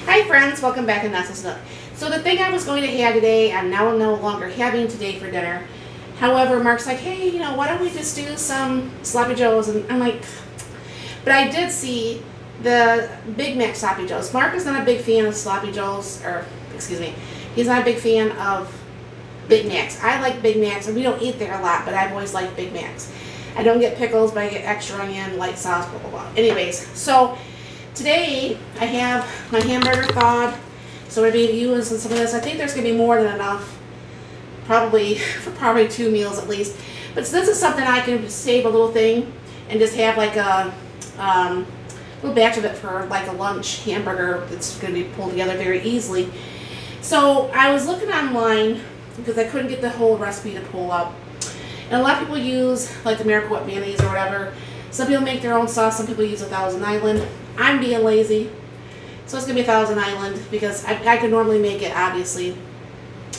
Hi friends, welcome back to Nessa's Nook. So the thing I was going to have today, I'm now no longer having today for dinner. However, Mark's like, hey, why don't we just do some Sloppy Joes? And I'm like, but I did see the Big Mac Sloppy Joes. Mark is not a big fan of Sloppy Joes, or excuse me, he's not a big fan of Big Macs. I like Big Macs, and we don't eat there a lot, but I've always liked Big Macs. I don't get pickles, but I get extra onion, light sauce, blah, blah, blah. Anyways, so today I have my hamburger thawed, so we're going to be using some of this. I think there's going to be more than enough, probably for 2 meals at least. But so this is something I can save a little thing and just have like a little batch of it for like a lunch hamburger that's going to be pulled together very easily. So I was looking online because I couldn't get the whole recipe to pull up. And a lot of people use like the Miracle Whip mayonnaise or whatever. Some people make their own sauce, some people use a Thousand Island. I'm being lazy, so it's going to be a Thousand Island because I could normally make it, obviously,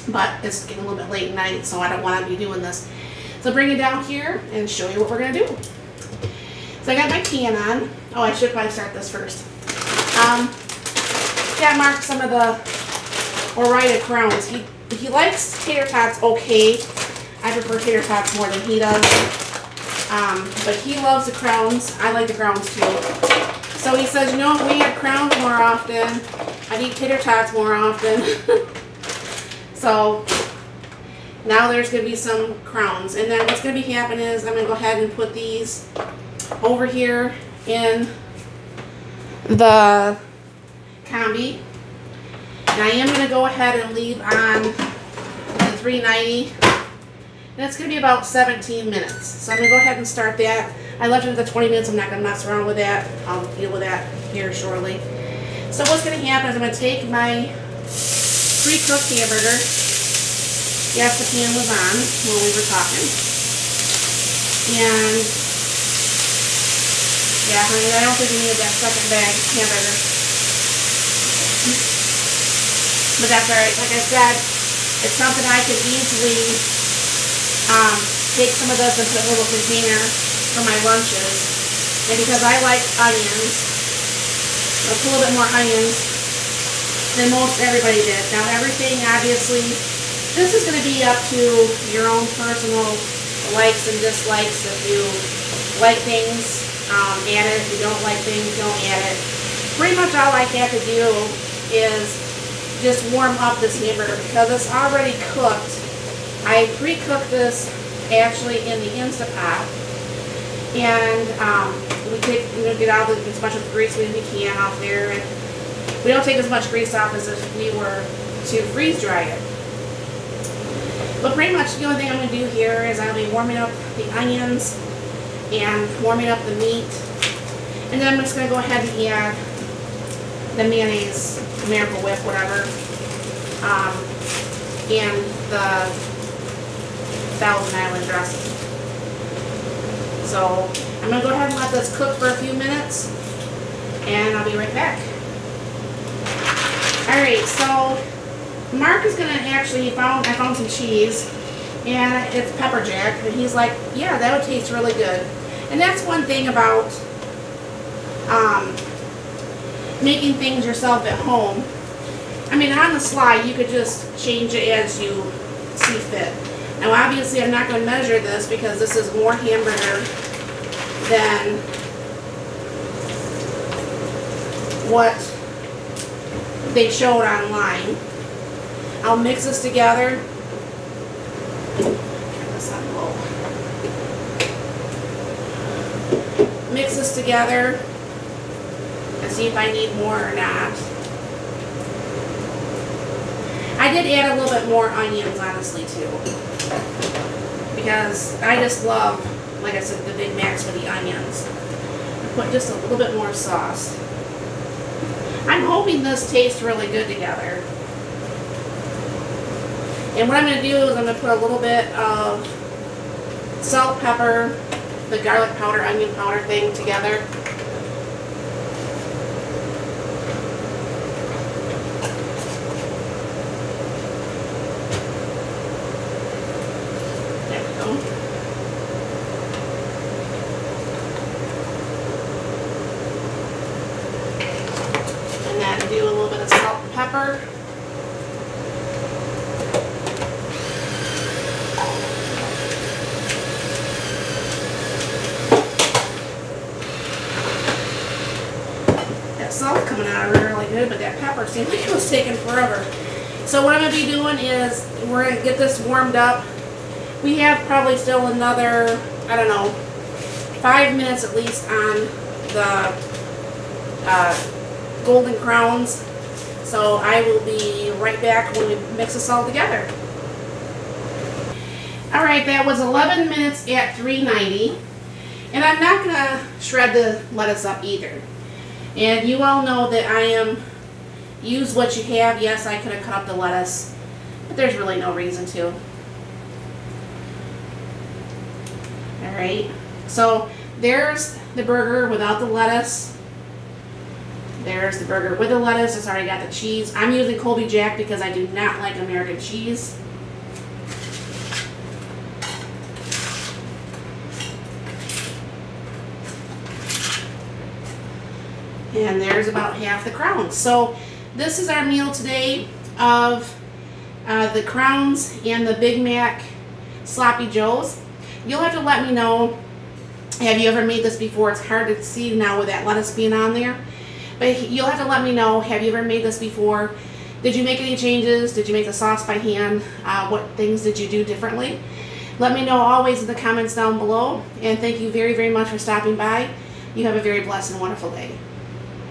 but it's getting a little bit late at night, so I don't want to be doing this. So bring it down here and show you what we're going to do. So I got my pan on. Oh, I should probably start this first. Yeah, Mark some of the Orida crowns. He likes tater tots okay. I prefer tater tots more than he does. But he loves the crowns. I like the crowns too. So he says, if we had crowns more often, I'd eat tater tots more often. So now there's going to be some crowns. And then what's going to be happening is I'm going to go ahead and put these over here in the combi. And I am going to go ahead and leave on the 390. And it's going to be about 17 minutes. So I'm going to go ahead and start that. I left it at 20 minutes. I'm not going to mess around with that. I'll deal with that here shortly. So what's going to happen is I'm going to take my pre-cooked hamburger. Yes, the pan was on when we were talking. And yeah, honey, I don't think we needed that second bag hamburger. But that's alright. Like I said, it's something I could easily take some of this and put in a little container for my lunches. And because I like onions, I'll put a little bit more onions than most everybody did. Now everything, obviously, this is going to be up to your own personal likes and dislikes. If you like things, add it. If you don't like things, don't add it. Pretty much all I have to do is just warm up this hamburger because it's already cooked. I pre-cooked this actually in the Instapot, and we get out as much of the grease as we can off there, and we don't take as much grease off as if we were to freeze dry it. But pretty much the only thing I'm going to do here is I'll be warming up the onions and warming up the meat, and then I'm just going to go ahead and add the mayonnaise, Miracle Whip, whatever, and the Thousand Island dressing. So I'm going to go ahead and let this cook for a few minutes, and I'll be right back. Alright, so Mark is going to actually, I found some cheese, and it's pepper jack, and he's like, yeah, that would taste really good. And that's one thing about making things yourself at home. I mean, on the slide, you could just change it as you see fit. Now, obviously, I'm not going to measure this because this is more hamburger than what they showed online. I'll mix this together. Turn this on low. Mix this together and see if I need more or not. I did add a little bit more onions, honestly, too. Because I just love, like I said, the Big Macs with the onions. I put just a little bit more sauce. I'm hoping this tastes really good together. And what I'm going to do is I'm going to put a little bit of salt, pepper, the garlic powder, onion powder thing together. And then do a little bit of pepper. That salt coming out of it really good, but that pepper seemed like it was taking forever. So what I'm going to be doing is we're going to get this warmed up. We have probably still another, I don't know, 5 minutes at least on the golden crowns. So I will be right back when we mix this all together. Alright, that was 11 minutes at 390. And I'm not going to shred the lettuce up either. And you all know that I am, use what you have. Yes, I could have cut up the lettuce, but there's really no reason to. Alright, so there's the burger without the lettuce. There's the burger with the lettuce. It's already got the cheese. I'm using Colby Jack because I do not like American cheese. And there's about half the crowns. So this is our meal today of the crowns and the Big Mac Sloppy Joes. You'll have to let me know, have you ever made this before? It's hard to see now with that lettuce being on there. But you'll have to let me know, have you ever made this before? Did you make any changes? Did you make the sauce by hand? What things did you do differently? Let me know always in the comments down below. And thank you very, very much for stopping by. You have a very blessed and wonderful day.